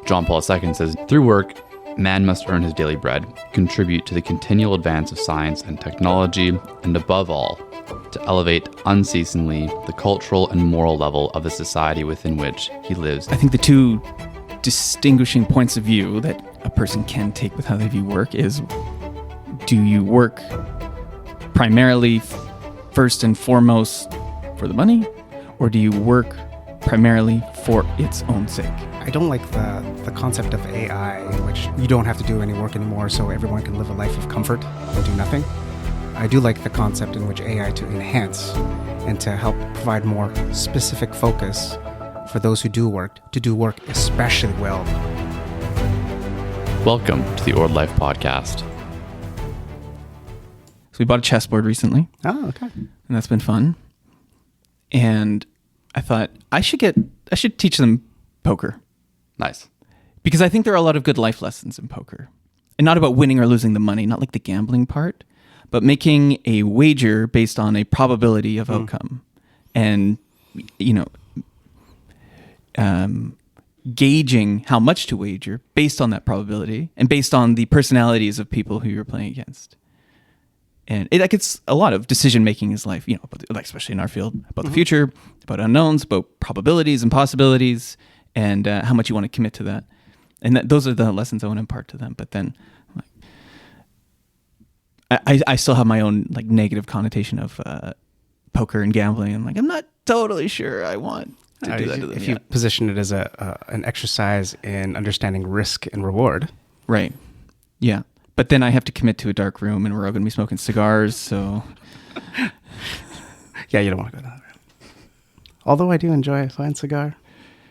John Paul II says, through work, man must earn his daily bread, contribute to the continual advance of science and technology, and above all, to elevate unceasingly the cultural and moral level of the society within which he lives. I think the two distinguishing points of view that a person can take with how they view work is, do you work primarily first and foremost for the money, or do you work primarily for its own sake? I don't like the concept of AI in which you don't have to do any work anymore so everyone can live a life of comfort and do nothing. I do like the concept in which AI to enhance and to help provide more specific focus for those who do work, to do work especially well. Welcome to the Ord Life Podcast. So we bought a chessboard recently. Oh, okay. And that's been fun. And I thought I should teach them poker. Nice. Because I think there are a lot of good life lessons in poker. And not about winning or losing the money, not like the gambling part, but making a wager based on a probability of outcome. And, gauging how much to wager based on that probability and based on the personalities of people who you're playing against. And it gets a lot of decision-making in life, especially in our field, about the future, about unknowns, about probabilities and possibilities, and how much you want to commit to that. And those are the lessons I want to impart to them. But then I still have my own negative connotation of poker and gambling. I'm not totally sure I want to do that to them. If you position it as an exercise in understanding risk and reward. Right. Yeah. But then I have to commit to a dark room and we're all going to be smoking cigars, so... Yeah, you don't want to go down there. Although I do enjoy a fine cigar.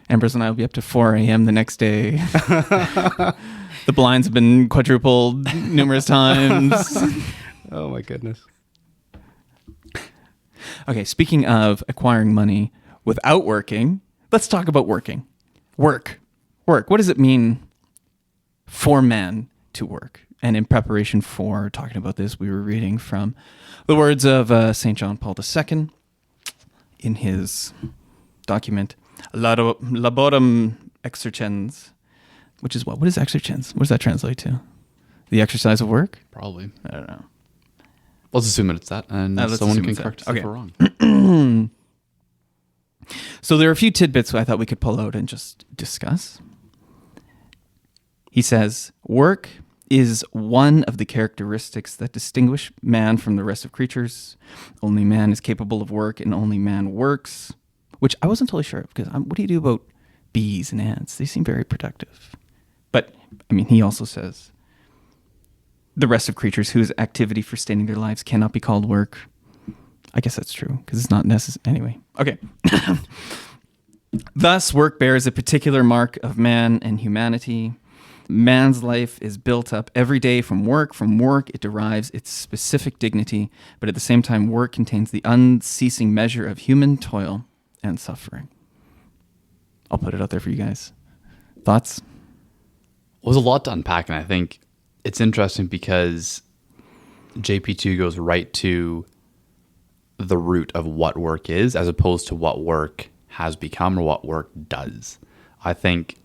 Ambrose and I will be up to 4 a.m. the next day. The blinds have been quadrupled numerous times. Oh my goodness. Okay, speaking of acquiring money without working, let's talk about working. Work. What does it mean for man to work? And in preparation for talking about this, we were reading from the words of St. John Paul II in his document, Laborum Exercens, which is what? What is exercens? What does that translate to? The exercise of work? Probably. I don't know. Let's assume it's that, and someone can correct us if we're wrong. So there are a few tidbits I thought we could pull out and just discuss. He says, work is one of the characteristics that distinguish man from the rest of creatures. Only man is capable of work and only man works, which I wasn't totally sure of, because what do you do about bees and ants? They seem very productive. But, he also says the rest of creatures whose activity for sustaining their lives cannot be called work. I guess that's true, because it's not necessary. Anyway, okay. Thus, work bears a particular mark of man and humanity. Man's life is built up every day from work. From work, it derives its specific dignity, but at the same time, work contains the unceasing measure of human toil and suffering. I'll put it out there for you guys. Thoughts? Well, there's a lot to unpack, and I think it's interesting because JP2 goes right to the root of what work is, as opposed to what work has become or what work does. I think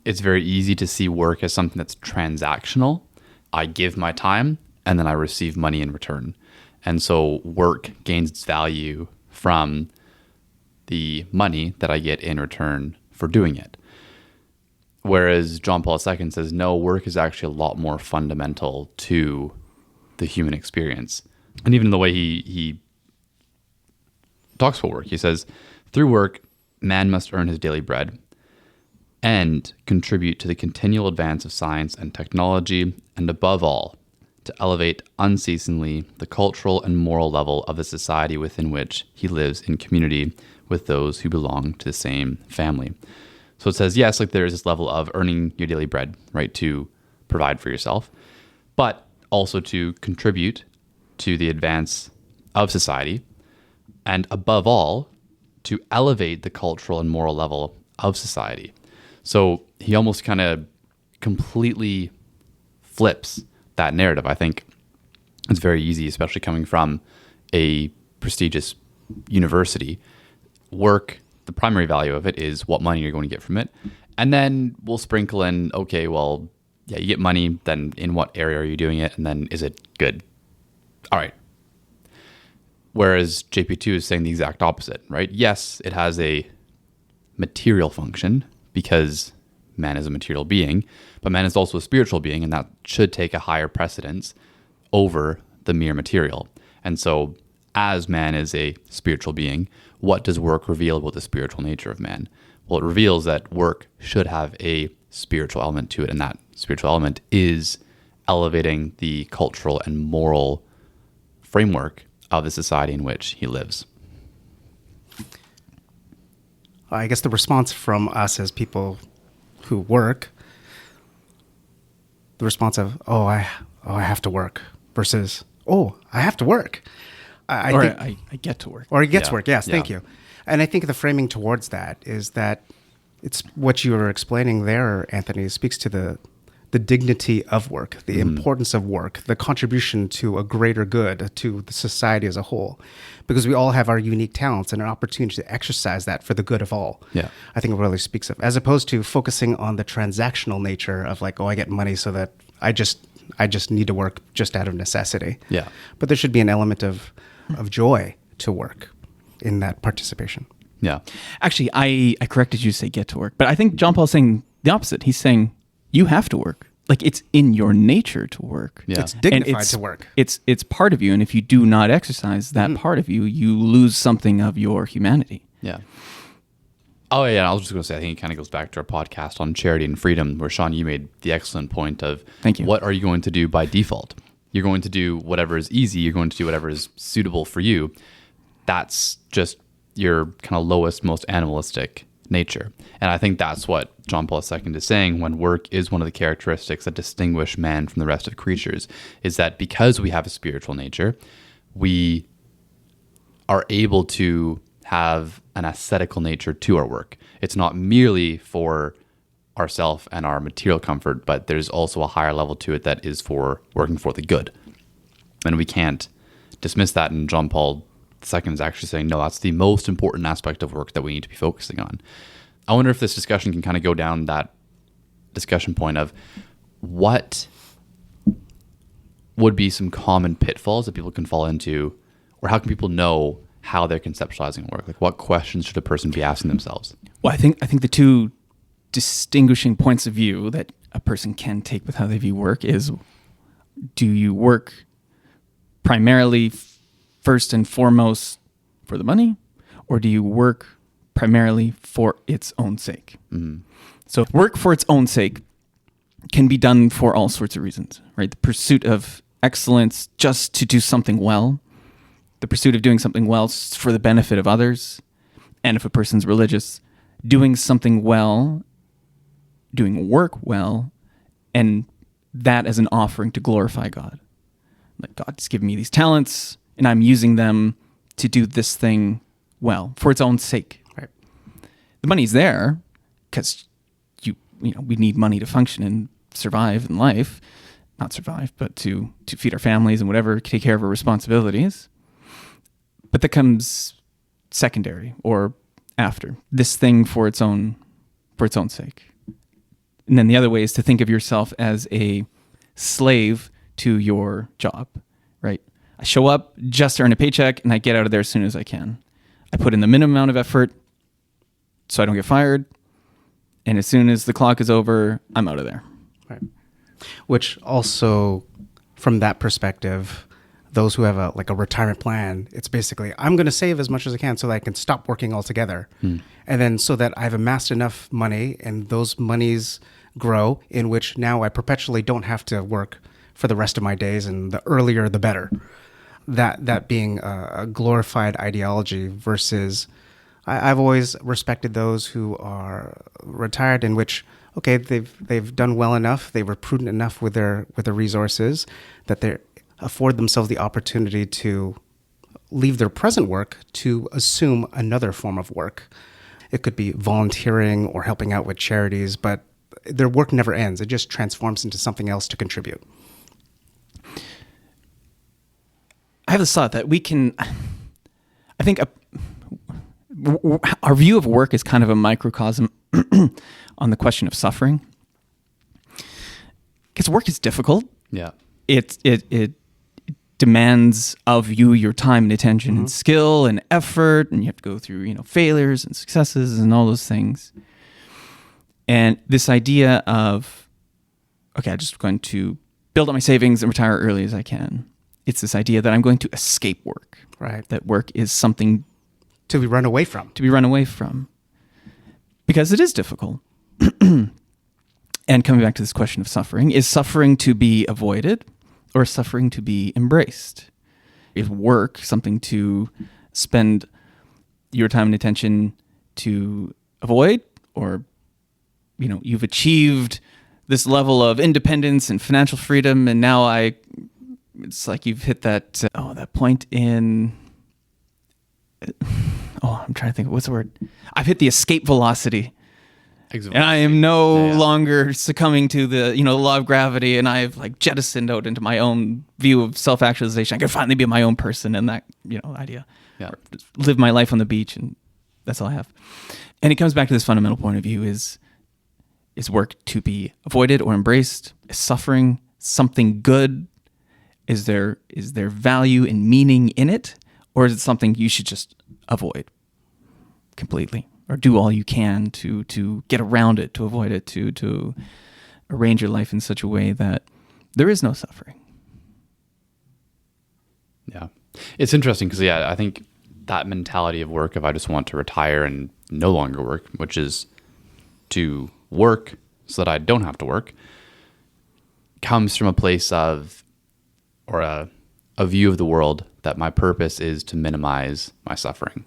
it's very easy to see work as something that's transactional. I give my time and then I receive money in return. And so work gains its value from the money that I get in return for doing it. Whereas John Paul II says, no, work is actually a lot more fundamental to the human experience. And even the way he talks about work, he says, through work, man must earn his daily bread and contribute to the continual advance of science and technology, and above all, to elevate unceasingly the cultural and moral level of the society within which he lives in community with those who belong to the same family. So it says, yes, there is this level of earning your daily bread, right, to provide for yourself, but also to contribute to the advance of society, and above all, to elevate the cultural and moral level of society. So he almost kind of completely flips that narrative. I think it's very easy, especially coming from a prestigious university. Work, the primary value of it is what money you're going to get from it. And then we'll sprinkle in, okay, well, yeah, you get money, then in what area are you doing it? And then is it good? All right. Whereas JP2 is saying the exact opposite, right? Yes, it has a material function because man is a material being, but man is also a spiritual being, and that should take a higher precedence over the mere material. And so as man is a spiritual being, what does work reveal about the spiritual nature of man? Well, it reveals that work should have a spiritual element to it, and that spiritual element is elevating the cultural and moral framework of the society in which he lives. I guess the response from us as people who work, the response of, I have to work, versus, I have to work. I get to work. Or it gets Yeah. work, yes, Yeah. thank you. And I think the framing towards that is that it's what you were explaining there, Anthony, speaks to the dignity of work, the importance of work, the contribution to a greater good, to the society as a whole. Because we all have our unique talents and an opportunity to exercise that for the good of all. Yeah. I think it really speaks of, as opposed to focusing on the transactional nature of like, I get money so that I just need to work just out of necessity. Yeah. But there should be an element of joy to work in that participation. Yeah. Actually, I corrected you to say get to work, but I think John Paul's saying the opposite. He's saying you have to work. Like, it's in your nature to work. Yeah. It's dignified And to work. It's part of you, and if you do not exercise that part of you, you lose something of your humanity. Yeah. Oh, yeah. I was just going to say, I think it kind of goes back to our podcast on charity and freedom, where Sean, you made the excellent point of, Thank you. What are you going to do by default? You're going to do whatever is easy. You're going to do whatever is suitable for you. That's just your kind of lowest, most animalistic nature. And I think that's what John Paul II is saying when work is one of the characteristics that distinguish man from the rest of creatures, is that because we have a spiritual nature, we are able to have an ascetical nature to our work. It's not merely for ourself and our material comfort, but there's also a higher level to it that is for working for the good. And we can't dismiss that. And John Paul II is actually saying, no, that's the most important aspect of work that we need to be focusing on. I wonder if this discussion can kind of go down that discussion point of what would be some common pitfalls that people can fall into, or how can people know how they're conceptualizing work? Like, what questions should a person be asking themselves? Well, I think the two distinguishing points of view that a person can take with how they view work is, do you work primarily first and foremost for the money, or do you work primarily for its own sake? Mm-hmm. So work for its own sake can be done for all sorts of reasons, right? The pursuit of excellence just to do something well, the pursuit of doing something well for the benefit of others, and if a person's religious, doing something well, doing work well, and that as an offering to glorify God. Like, God has given me these talents, and I'm using them to do this thing well for its own sake. Right. The money's there because we need money to function and survive in life. Not survive, but to feed our families and whatever, take care of our responsibilities. But that comes secondary or after. This thing for its own sake. And then the other way is to think of yourself as a slave to your job, right? I show up just to earn a paycheck and I get out of there as soon as I can. I put in the minimum amount of effort so I don't get fired. And as soon as the clock is over, I'm out of there. Right. Which also, from that perspective, those who have a retirement plan, it's basically, I'm going to save as much as I can so that I can stop working altogether. And then so that I've amassed enough money and those monies grow, in which now I perpetually don't have to work for the rest of my days, and the earlier the better. That being a glorified ideology versus, I've always respected those who are retired, in which, okay, they've done well enough, they were prudent enough with their resources that they afford themselves the opportunity to leave their present work to assume another form of work. It could be volunteering or helping out with charities, but their work never ends. It just transforms into something else to contribute. I have this thought that we can, I think our view of work is kind of a microcosm on the question of suffering. Because work is difficult. Yeah. It demands of you your time and attention and skill and effort, and you have to go through, you know, failures and successes and all those things. And this idea of, okay, I'm just going to build up my savings and retire early as I can. It's this idea that I'm going to escape work. Right. That work is something To be run away from. to be run away from. Because it is difficult. And coming back to this question of suffering, is suffering to be avoided or suffering to be embraced? Is work something to spend your time and attention to avoid? Or, you know, you've achieved this level of independence and financial freedom, and now it's like you've hit that, that point in, I'm trying to think, what's the word? I've hit the escape velocity. And I am no longer succumbing to the, you know, law of gravity, and I've like jettisoned out into my own view of self-actualization. I can finally be my own person, and that, you know, idea. Yeah. Or just live my life on the beach, and that's all I have. And it comes back to this fundamental point of view: is work to be avoided or embraced? Is suffering something good? Is there value and meaning in it, or is it something you should just avoid completely? Or do all you can to get around it, to avoid it, to arrange your life in such a way that there is no suffering. Yeah. It's interesting because, I think that mentality of work, if I just want to retire and no longer work, which is to work so that I don't have to work, comes from a place of, or a view of the world that my purpose is to minimize my suffering.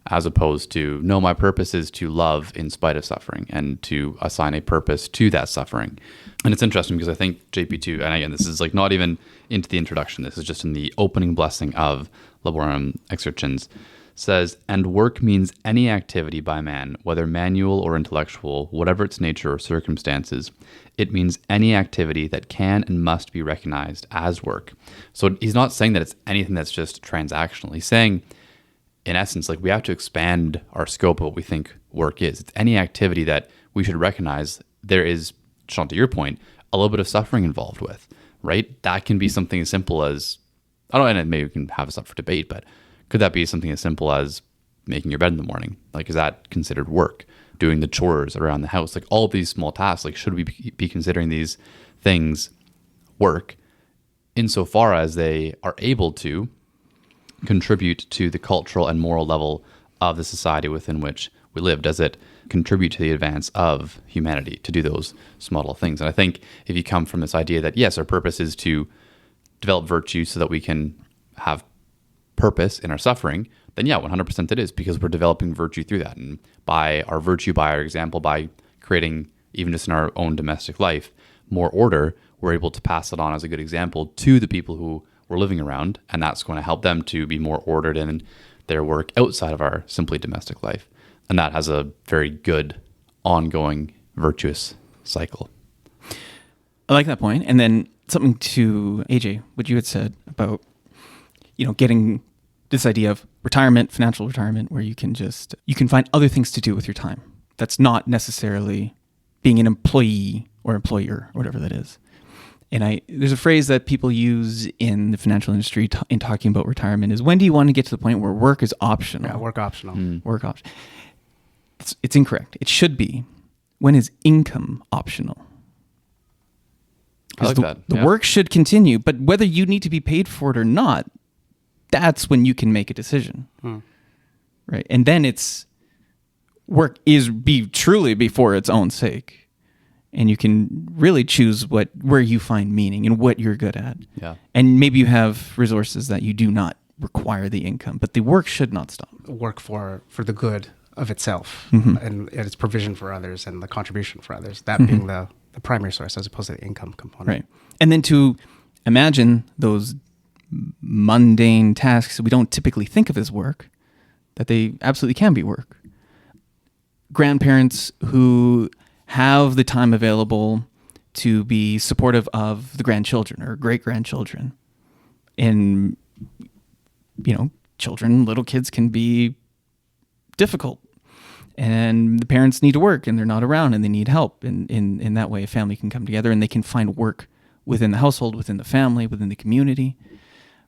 As opposed to, no, my purpose is to love in spite of suffering and to assign a purpose to that suffering. And it's interesting because I think JP2, and again, this is like not even into the introduction, this is just in the opening blessing of Laborem Exercens, says, and work means any activity by man, whether manual or intellectual, whatever its nature or circumstances. It means any activity that can and must be recognized as work. So he's not saying that it's anything that's just transactional. He's saying, in essence, like we have to expand our scope of what we think work is. It's any activity that we should recognize there is, Sean, to your point, a little bit of suffering involved with, right? That can be something as simple as, I don't know, and maybe we can have this up for debate, but could that be something as simple as making your bed in the morning? Like, is that considered work? Doing the chores around the house? Like all of these small tasks, like should we be considering these things work insofar as they are able to contribute to the cultural and moral level of the society within which we live? Does it contribute to the advance of humanity to do those small little things? And I think if you come from this idea that, yes, our purpose is to develop virtue so that we can have purpose in our suffering, then 100% it is, because we're developing virtue through that. And by our virtue, by our example, by creating, even just in our own domestic life, more order, we're able to pass it on as a good example to the people who we're living around, and that's going to help them to be more ordered in their work outside of our simply domestic life. And that has a very good ongoing virtuous cycle. I like that point. And then something to AJ, what you had said about, you know, getting this idea of retirement, financial retirement, where you can find other things to do with your time. That's not necessarily being an employee or employer or whatever that is. And there's a phrase that people use in the financial industry in talking about retirement is, when do you want to get to the point where work is optional? Yeah, work optional. Work optional. It's incorrect. It should be, when is income optional? I like that. The work should continue, but whether you need to be paid for it or not, that's when you can make a decision. Right? And then work is truly be for its own sake. And you can really choose where you find meaning and what you're good at. Yeah. And maybe you have resources that you do not require the income, but the work should not stop. Work for the good of itself and its provision for others and the contribution for others, that being the primary source as opposed to the income component. Right. And then to imagine those mundane tasks that we don't typically think of as work, that they absolutely can be work. Grandparents who have the time available to be supportive of the grandchildren or great-grandchildren. And, you know, little kids can be difficult. and the parents need to work and they're not around and they need help. And in that way, a family can come together and they can find work within the household, within the family, within the community.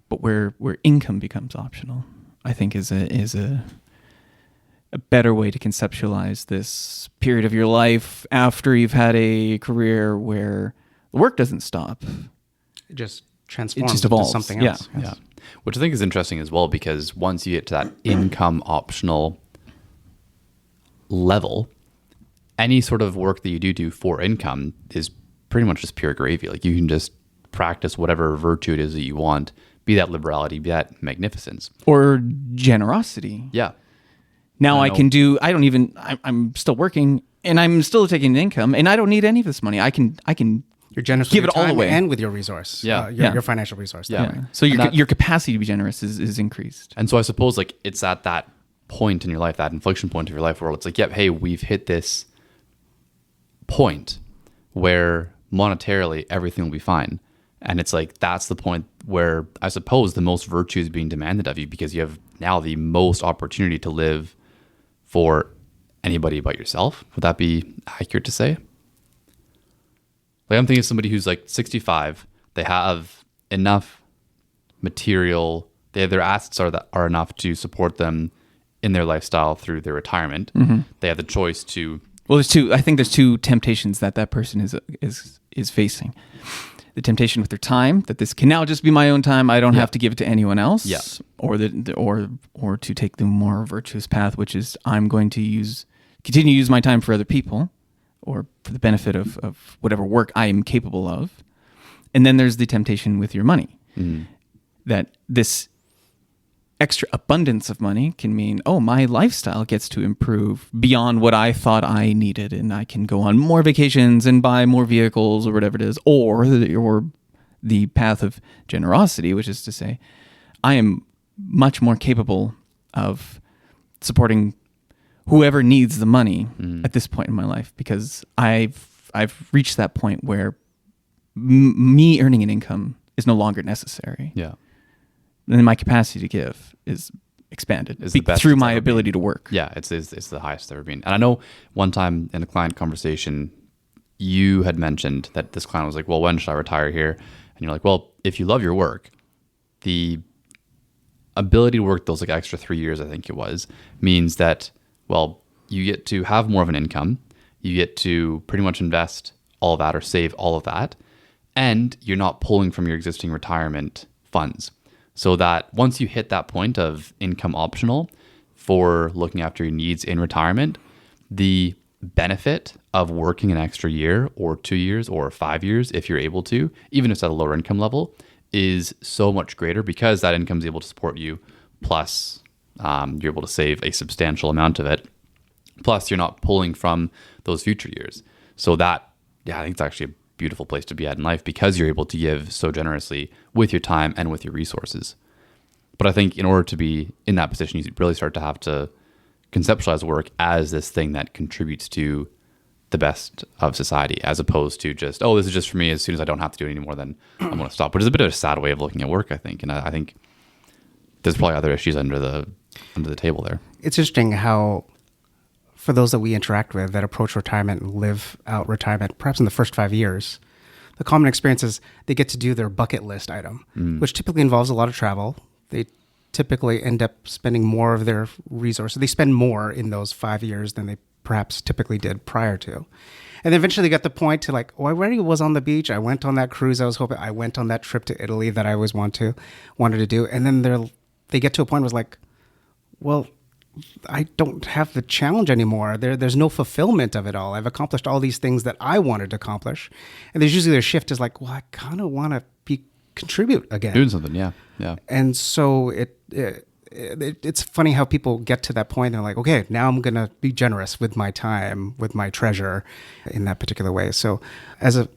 But where income becomes optional, I think is a better way to conceptualize this period of your life after you've had a career where the work doesn't stop. It just transforms just evolves. into something else. Yeah. Yeah. Which I think is interesting as well, because once you get to that income optional level, any sort of work that you do for income is pretty much just pure gravy. Like you can just practice whatever virtue it is that you want, be that liberality, be that magnificence. Or generosity. Yeah. Now I know. I'm still working and I'm still taking an income and I don't need any of this money. I can You're generous give with it your all time away. and with your resource. Yeah. Your financial resource. Yeah. that way. So And that- your capacity to be generous is increased. And so I suppose like it's at that point in your life, that inflection point of your life where it's like, yep, hey, we've hit this point where monetarily everything will be fine. And it's like, that's the point where I suppose the most virtue is being demanded of you, because you have now the most opportunity to live for anybody but yourself. Would that be accurate to say? Like I'm thinking of somebody who's like 65, they have enough material, their assets are enough to support them in their lifestyle through their retirement. Mm-hmm. They have the choice to, Well, I think there's two temptations that person is facing. The temptation with their time, that this can now just be my own time. I don't have to give it to anyone else. Yeah. Or to take the more virtuous path, which is I'm going to continue to use my time for other people or for the benefit of whatever work I am capable of. And then there's the temptation with your money, that this extra abundance of money can mean, oh, my lifestyle gets to improve beyond what I thought I needed, and I can go on more vacations and buy more vehicles or whatever it is, or the path of generosity, which is to say, I am much more capable of supporting whoever needs the money at this point in my life, because I've reached that point where me earning an income is no longer necessary. yeah. And then my capacity to give is expanded Is the best through it's my ever ability to work. Yeah, it's the highest it's ever been. And I know one time in a client conversation, you had mentioned that this client was like, well, when should I retire here? And you're like, well, if you love your work, the ability to work those like extra 3 years, I think it was, means that, well, you get to have more of an income. You get to pretty much invest all of that or save all of that. And you're not pulling from your existing retirement funds. So that once you hit that point of income optional for looking after your needs in retirement, the benefit of working an extra year or 2 years or 5 years, if you're able to, even if it's at a lower income level, is so much greater, because that income is able to support you. Plus, you're able to save a substantial amount of it. Plus, you're not pulling from those future years. So that, I think it's actually a beautiful place to be at in life, because you're able to give so generously with your time and with your resources. But I think in order to be in that position, you really start to have to conceptualize work as this thing that contributes to the best of society, as opposed to just, oh, this is just for me. As soon as I don't have to do it anymore, then I'm going to stop. Which is a bit of a sad way of looking at work, I think. And I think there's probably other issues under the table there. It's interesting how, for those that we interact with that approach retirement and live out retirement, perhaps in the first 5 years, the common experience is they get to do their bucket list item, which typically involves a lot of travel. They typically end up spending more of their resources. They spend more in those 5 years than they perhaps typically did prior to. And then eventually got the point to like, oh, I already was on the beach. I went on that cruise. I went on that trip to Italy that I always wanted to do. And then they get to a point where it's like, well, I don't have the challenge anymore. There's no fulfillment of it all. I've accomplished all these things that I wanted to accomplish. And there's usually their shift is like, well, I kind of want to contribute again. Doing something, yeah. And so it's funny how people get to that point and they're like, okay, now I'm going to be generous with my time, with my treasure in that particular way. So as a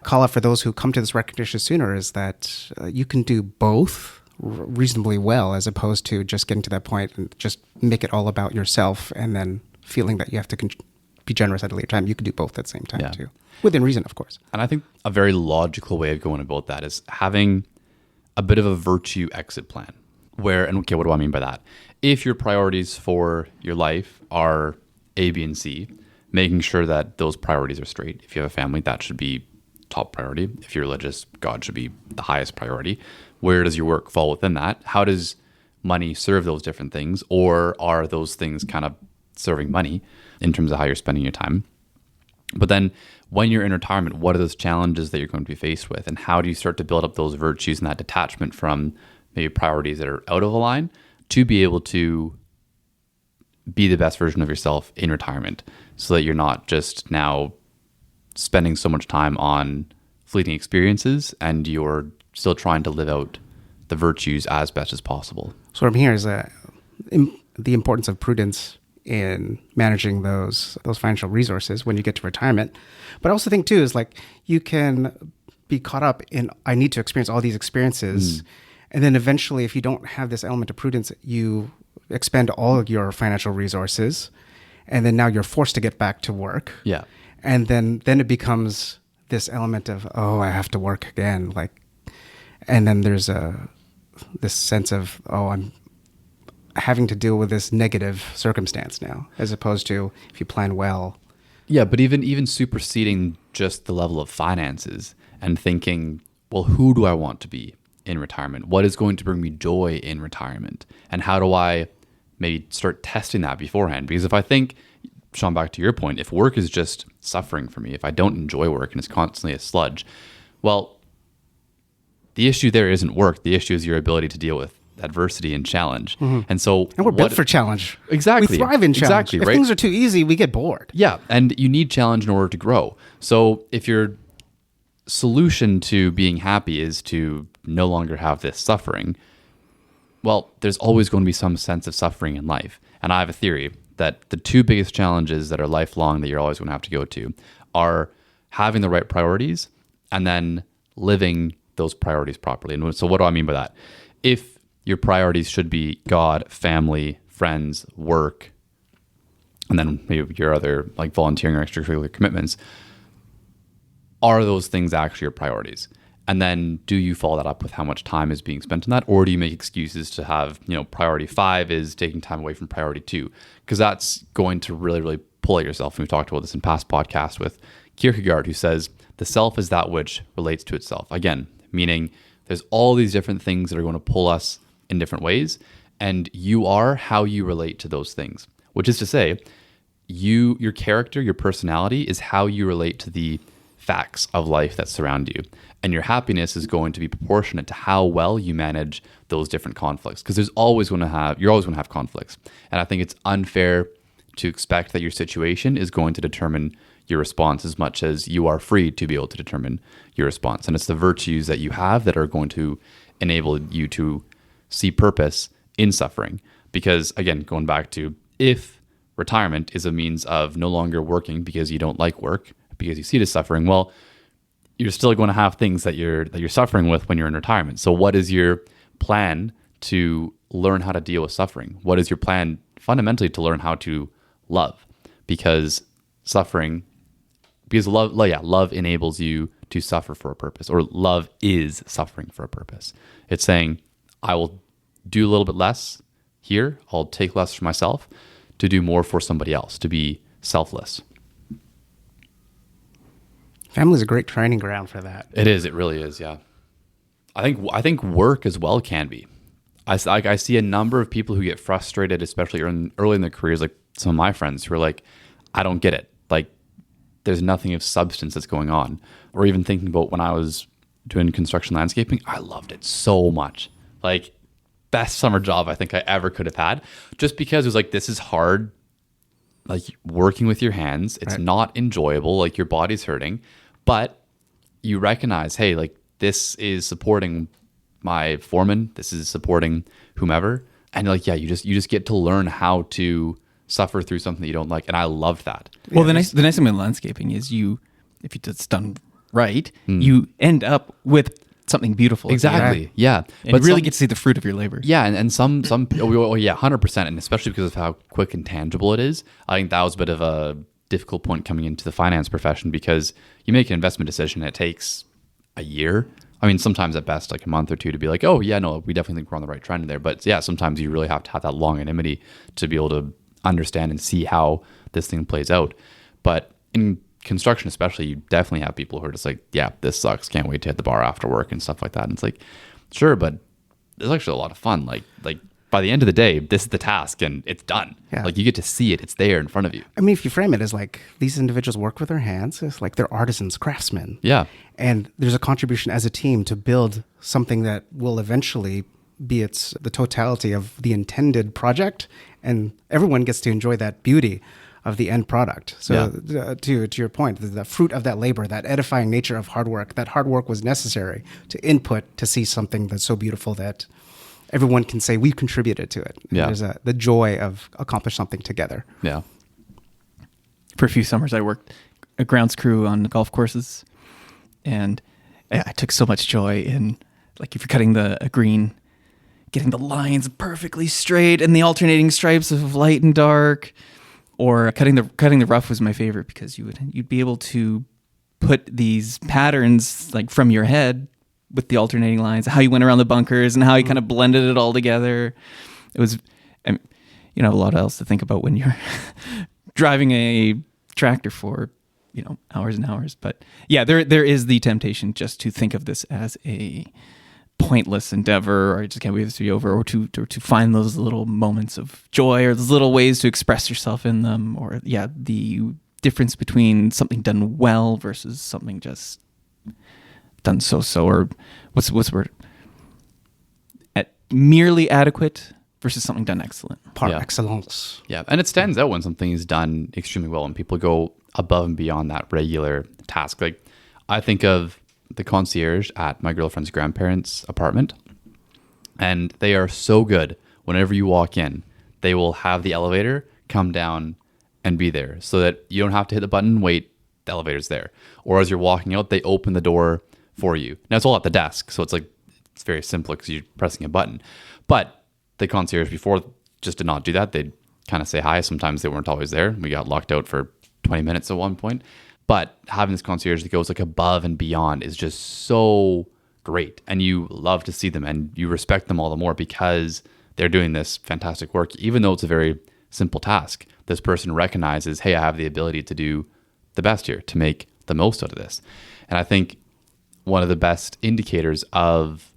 call out for those who come to this recognition sooner is that you can do both reasonably well, as opposed to just getting to that point and just make it all about yourself and then feeling that you have to be generous at a later time. You can do both at the same time too, within reason, of course. And I think a very logical way of going about that is having a bit of a virtue exit plan. where, and okay, what do I mean by that? If your priorities for your life are A, B, and C, making sure that those priorities are straight. If you have a family, that should be top priority. If you're religious, God should be the highest priority. Where does your work fall within that? How does money serve those different things? Or are those things kind of serving money in terms of how you're spending your time? But then when you're in retirement, what are those challenges that you're going to be faced with? And how do you start to build up those virtues and that detachment from maybe priorities that are out of line to be able to be the best version of yourself in retirement, so that you're not just now spending so much time on fleeting experiences and you're still trying to live out the virtues as best as possible. So what I'm hearing is the importance of prudence in managing those financial resources when you get to retirement. But I also think too is like you can be caught up in, I need to experience all these experiences. And then eventually, if you don't have this element of prudence, you expend all of your financial resources, and then now you're forced to get back to work. Yeah. And then it becomes this element of, oh, I have to work again. Like, and then there's this sense of, oh, I'm having to deal with this negative circumstance now, as opposed to if you plan well. Yeah, but even superseding just the level of finances and thinking, well, who do I want to be in retirement? What is going to bring me joy in retirement? And how do I maybe start testing that beforehand? Because if I think, Sean, back to your point, if work is just suffering for me, if I don't enjoy work and it's constantly a sludge, well, the issue there isn't work. The issue is your ability to deal with adversity and challenge. And so, And we're built for challenge. Exactly. We thrive in challenge. Exactly, If right? things are too easy, we get bored. Yeah, and you need challenge in order to grow. So if your solution to being happy is to no longer have this suffering, well, there's always going to be some sense of suffering in life. And I have a theory that the two biggest challenges that are lifelong that you're always going to have to go to are having the right priorities and then living those priorities properly. And so what do I mean by that? If your priorities should be God, family, friends, work, and then maybe your other like volunteering or extracurricular commitments, are those things actually your priorities? And then do you follow that up with how much time is being spent on that? Or do you make excuses to have, priority 5 is taking time away from priority 2? Because that's going to really, really pull at yourself. And we've talked about this in past podcasts with Kierkegaard, who says the self is that which relates to itself. Again, meaning there's all these different things that are going to pull us in different ways. And you are how you relate to those things, which is to say, your character, your personality is how you relate to the facts of life that surround you. And your happiness is going to be proportionate to how well you manage those different conflicts. Because you're always going to have conflicts. And I think it's unfair to expect that your situation is going to determine your response as much as you are free to be able to determine your response. And it's the virtues that you have that are going to enable you to see purpose in suffering. Because again, going back to, if retirement is a means of no longer working because you don't like work, because you see it as suffering, well, you're still going to have things that you're suffering with when you're in retirement. So what is your plan to learn how to deal with suffering? What is your plan fundamentally to learn how to love? Because love enables you to suffer for a purpose, or love is suffering for a purpose. It's saying, I will do a little bit less here. I'll take less for myself to do more for somebody else, to be selfless. Family is a great training ground for that. It is. It really is. Yeah. I think work as well can be. I see a number of people who get frustrated, especially early in their careers, like some of my friends who are like, I don't get it. Like, there's nothing of substance that's going on. Or even thinking about when I was doing construction landscaping, I loved it so much. Like, best summer job I think I ever could have had, just because it was like, this is hard. Like, working with your hands, it's not enjoyable. Like, your body's hurting. But you recognize, hey, like, this is supporting my foreman. This is supporting whomever. And like, yeah, you just get to learn how to suffer through something that you don't like. And I loved that. Well, the nice thing with landscaping is if it's done right, you end up with something beautiful. Exactly. Yeah. And but really get to see the fruit of your labor. Yeah. And some, 100%. And especially because of how quick and tangible it is. I think that was a bit of a difficult point coming into the finance profession, because you make an investment decision and it takes a year. I mean, sometimes at best, like a month or two to be like, oh yeah, no, we definitely think we're on the right trend there. But yeah, sometimes you really have to have that longanimity to be able to understand and see how this thing plays out. But in construction especially, you definitely have people who are just like, yeah, this sucks, can't wait to hit the bar after work and stuff like that. And it's like, sure, but it's actually a lot of fun. Like by the end of the day, this is the task and it's done. Yeah. Like you get to see it, it's there in front of you. I mean, if you frame it as like these individuals work with their hands, it's like they're artisans, craftsmen. Yeah. And there's a contribution as a team to build something that will eventually be the totality of the intended project, and everyone gets to enjoy that beauty of the end product. So to your point, the fruit of that labor, that edifying nature of hard work, that hard work was necessary to input to see something that's so beautiful that everyone can say we contributed to it. Yeah. There's the joy of accomplish something together. Yeah. For a few summers, I worked a grounds crew on golf courses, and I took so much joy in, like, if you're cutting a green, getting the lines perfectly straight and the alternating stripes of light and dark, or cutting the rough was my favorite because you'd be able to put these patterns like from your head with the alternating lines, how you went around the bunkers and how you kind of blended it all together. It was, a lot else to think about when you're driving a tractor for, hours and hours. But yeah, there is the temptation just to think of this as a pointless endeavor, or I just can't wait for this to be over, or to find those little moments of joy, or those little ways to express yourself in them, or the difference between something done well versus something just done so, or what's the word? Merely adequate versus something done excellent. Par excellence. Yeah, and it stands out when something is done extremely well and people go above and beyond that regular task. Like I think of the concierge at my girlfriend's grandparents' apartment, and they are so good. Whenever you walk in, they will have the elevator come down and be there so that you don't have to hit the button, wait, the elevator's there. Or as you're walking out, they open the door for you. Now it's all at the desk, so it's very simple because you're pressing a button. But the concierge before just did not do that. They'd kind of say hi. Sometimes they weren't always there. We got locked out for 20 minutes at one point. But having this concierge that goes like above and beyond is just so great. And you love to see them and you respect them all the more because they're doing this fantastic work. Even though it's a very simple task, this person recognizes, hey, I have the ability to do the best here, to make the most out of this. And I think one of the best indicators of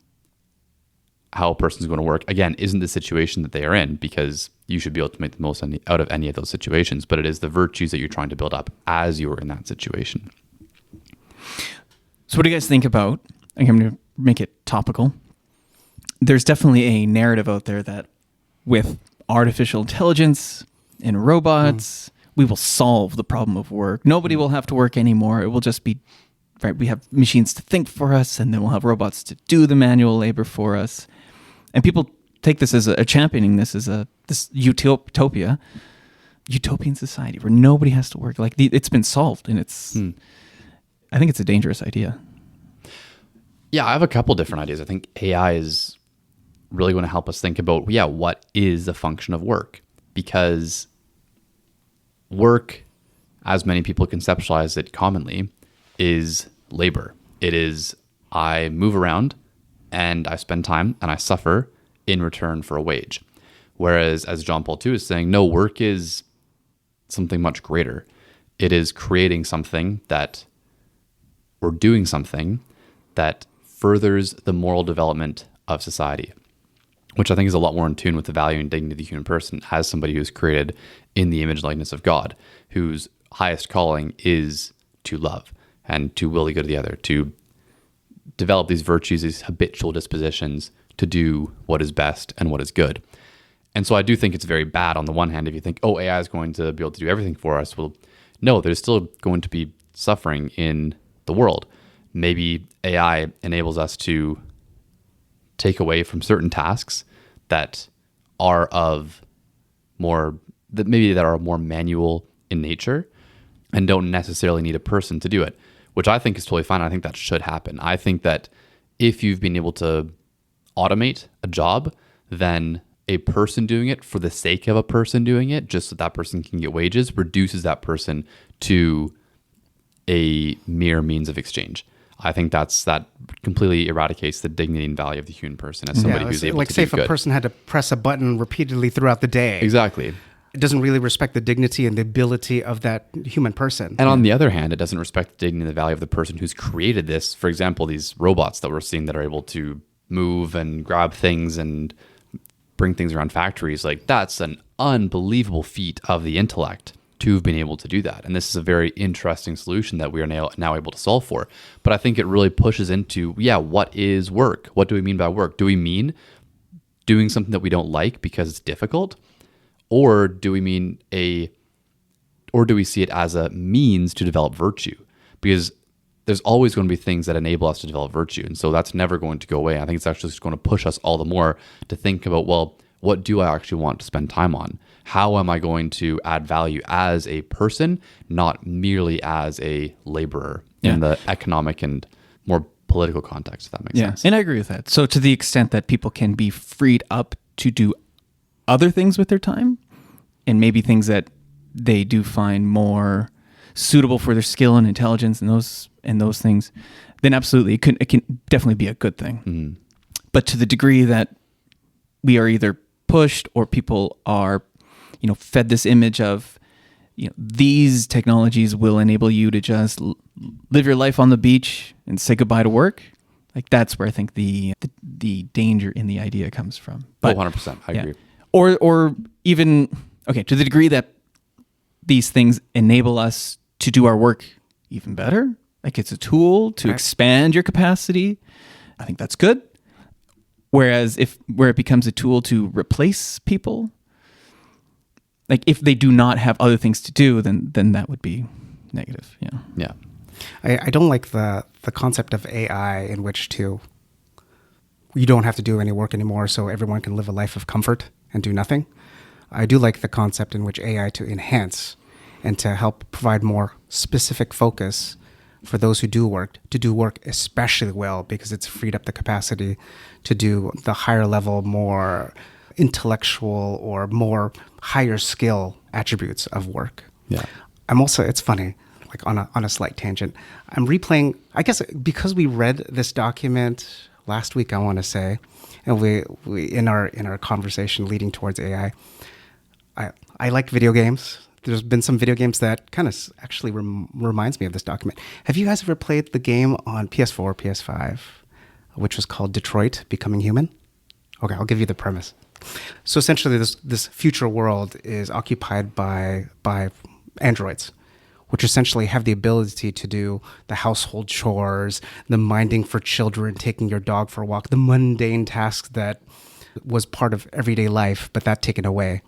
how a person's going to work, again, isn't the situation that they are in, because you should be able to make the most out of any of those situations, but it is the virtues that you're trying to build up as you are in that situation. So what do you guys think about, I'm going to make it topical, there's definitely a narrative out there that with artificial intelligence and robots, we will solve the problem of work. Nobody will have to work anymore. It will just be, right, we have machines to think for us, and then we'll have robots to do the manual labor for us. And people take this as championing this as this utopian society where nobody has to work. Like it's been solved, and I think it's a dangerous idea. Yeah, I have a couple different ideas. I think AI is really going to help us think about, what is the function of work? Because work, as many people conceptualize it commonly, is labor. It is, I move around and I spend time and I suffer in return for a wage. Whereas, as John Paul II is saying, no, work is something much greater. It is creating something or doing something that furthers the moral development of society, which I think is a lot more in tune with the value and dignity of the human person as somebody who's created in the image and likeness of God, whose highest calling is to love and to will the good of the other, to develop these virtues, these habitual dispositions to do what is best and what is good. And so I do think it's very bad on the one hand if you think, oh, AI is going to be able to do everything for us. Well, no, there's still going to be suffering in the world. Maybe AI enables us to take away from certain tasks that are more manual in nature and don't necessarily need a person to do it, which I think is totally fine. I think that should happen. I think that if you've been able to automate a job, then a person doing it for the sake of a person doing it, just so that person can get wages, reduces that person to a mere means of exchange. I think that completely eradicates the dignity and value of the human person as somebody who's able like to say do if good. a person had to press a button repeatedly throughout the day. Exactly. It doesn't really respect the dignity and the ability of that human person. And on the other hand, it doesn't respect the dignity and the value of the person who's created this. For example, these robots that we're seeing that are able to move and grab things and bring things around factories, like that's an unbelievable feat of the intellect to have been able to do that. And this is a very interesting solution that we are now able to solve for. But I think it really pushes into, what is work? What do we mean by work? Do we mean doing something that we don't like because it's difficult? Or do we see it as a means to develop virtue? Because there's always going to be things that enable us to develop virtue. And so that's never going to go away. I think it's actually just going to push us all the more to think about, well, what do I actually want to spend time on? How am I going to add value as a person, not merely as a laborer in the economic and more political context, if that makes sense. And I agree with that. So to the extent that people can be freed up to do other things with their time, and maybe things that they do find more suitable for their skill and intelligence and those things, then absolutely it can definitely be a good thing. Mm-hmm. But to the degree that we are either pushed or people are, fed this image of, these technologies will enable you to just live your life on the beach and say goodbye to work. Like that's where I think the danger in the idea comes from. But 100%. I agree. Or even, to the degree that these things enable us to do our work even better, like it's a tool to expand your capacity, I think that's good. Whereas where it becomes a tool to replace people, like if they do not have other things to do, then that would be negative. Yeah. Yeah. I don't like the concept of AI in which you don't have to do any work anymore, so everyone can live a life of comfort and do nothing. I do like the concept in which AI to enhance and to help provide more specific focus for those who do work, to do work especially well, because it's freed up the capacity to do the higher level, more intellectual or more higher skill attributes of work. Yeah. It's funny, like on a slight tangent, I'm replaying, I guess because we read this document last week, I want to say, and we in our conversation leading towards AI, I like video games. There's been some video games that kind of actually reminds me of this document. Have you guys ever played the game on PS4, PS5, which was called Detroit: Becoming Human? Okay, I'll give you the premise. So essentially, this future world is occupied by androids, which essentially have the ability to do the household chores, the minding for children, taking your dog for a walk, the mundane tasks that was part of everyday life, but that taken away.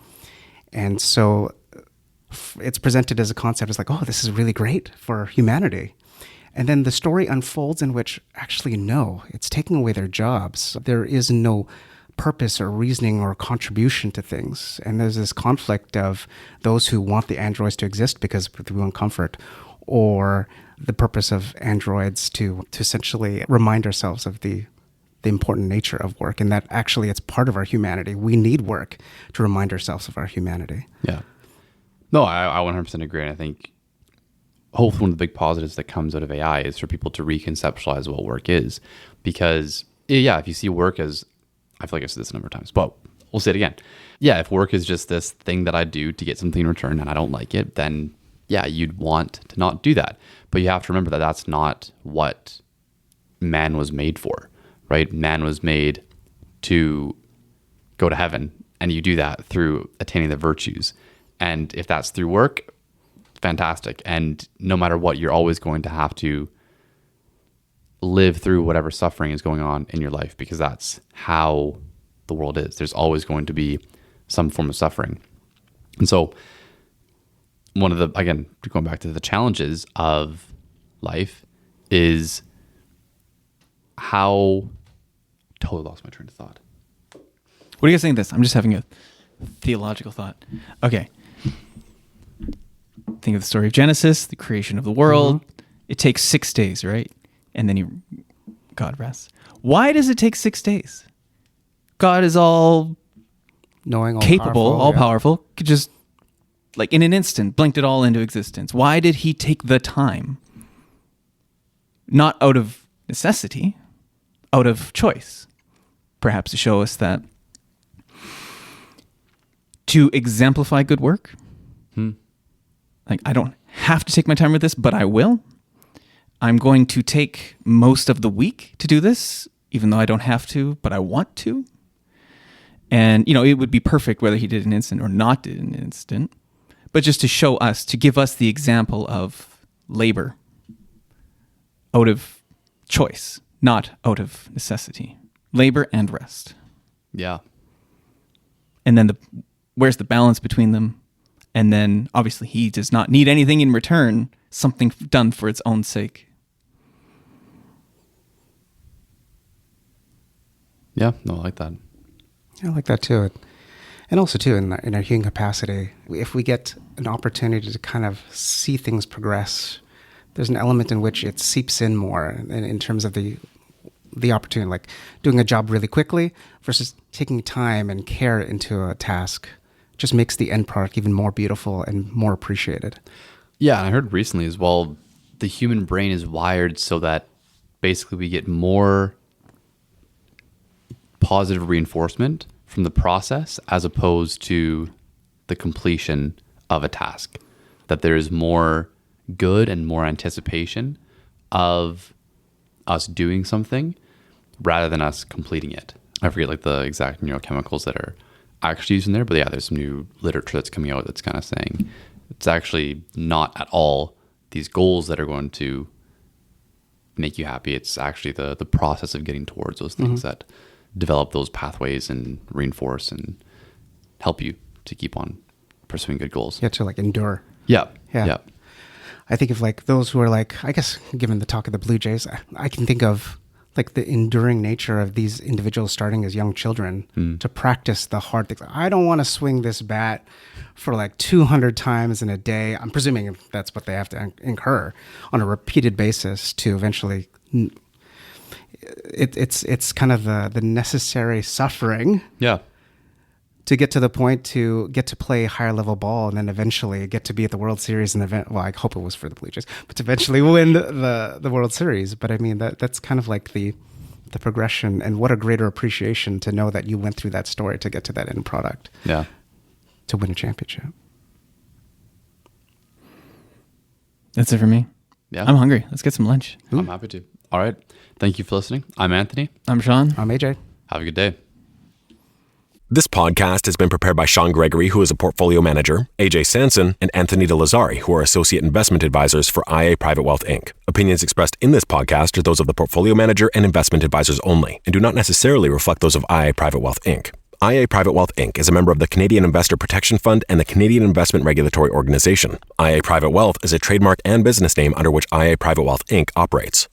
And so it's presented as a concept. It's like, oh, this is really great for humanity. And then the story unfolds in which actually, no, it's taking away their jobs. There is no purpose or reasoning or contribution to things. And there's this conflict of those who want the androids to exist because we want comfort, or the purpose of androids to essentially remind ourselves of the important nature of work, and that actually it's part of our humanity. We need work to remind ourselves of our humanity. Yeah. No, I 100% agree. And I think hopefully one of the big positives that comes out of AI is for people to reconceptualize what work is. Because, if you see work as, I feel like I've said this a number of times, but we'll say it again. Yeah, if work is just this thing that I do to get something in return and I don't like it, then you'd want to not do that. But you have to remember that that's not what man was made for, right? Man was made to go to heaven, and you do that through attaining the virtues. And if that's through work, fantastic. And no matter what, you're always going to have to live through whatever suffering is going on in your life, because that's how the world is. There's always going to be some form of suffering. And so one of the, again, going back to the challenges of life is how, totally lost my train of thought. What do you guys think of this? I'm just having a theological thought. Okay. Think of the story of Genesis, the creation of the world. Mm-hmm. It takes 6 days, right? And then God rests. Why does it take 6 days? God is all knowing, all capable, powerful, all powerful. Could just, like in an instant, blinked it all into existence. Why did he take the time? not out of necessity, out of choice. Perhaps to show us that to exemplify good work, like I don't have to take my time with this, but I will. I'm going to take most of the week to do this, even though I don't have to, but I want to. And, it would be perfect whether he did an instant or not did an instant, but just to show us, to give us the example of labor out of choice, not out of necessity. Labor and rest. Yeah. And then where's the balance between them? And then obviously he does not need anything in return, something done for its own sake. Yeah, no, I like that. I like that too. And also too, in our human capacity, if we get an opportunity to kind of see things progress, there's an element in which it seeps in more in terms of the opportunity, like doing a job really quickly versus taking time and care into a task just makes the end product even more beautiful and more appreciated. Yeah, and I heard recently as well, the human brain is wired so that basically we get more positive reinforcement from the process as opposed to the completion of a task. That there is more good and more anticipation of us doing something rather than us completing it. I forget like the exact neurochemicals that are actually used in there, but yeah, there's some new literature that's coming out that's kind of saying it's actually not at all these goals that are going to make you happy. It's actually the process of getting towards those things that develop those pathways and reinforce and help you to keep on pursuing good goals. Yeah, to like endure. Yeah. I think of like those who are like, I guess given the talk of the Blue Jays, I can think of like the enduring nature of these individuals starting as young children to practice the hard things. I don't want to swing this bat for like 200 times in a day. I'm presuming that's what they have to incur on a repeated basis to eventually. It's kind of the necessary suffering. Yeah. To get to the point to get to play higher level ball and then eventually get to be at the World Series and well, I hope it was for the Blue Jays, but to eventually win the World Series. But I mean, that's kind of like the progression, and what a greater appreciation to know that you went through that story to get to that end product. Yeah. To win a championship. That's it for me. Yeah. I'm hungry. Let's get some lunch. I'm happy to. All right. Thank you for listening. I'm Anthony. I'm Sean. I'm AJ. Have a good day. This podcast has been prepared by Sean Gregory, who is a portfolio manager, AJ Sanson, and Anthony De Lazzari, who are associate investment advisors for IA Private Wealth, Inc. Opinions expressed in this podcast are those of the portfolio manager and investment advisors only, and do not necessarily reflect those of IA Private Wealth, Inc. IA Private Wealth, Inc. is a member of the Canadian Investor Protection Fund and the Canadian Investment Regulatory Organization. IA Private Wealth is a trademark and business name under which IA Private Wealth, Inc. operates.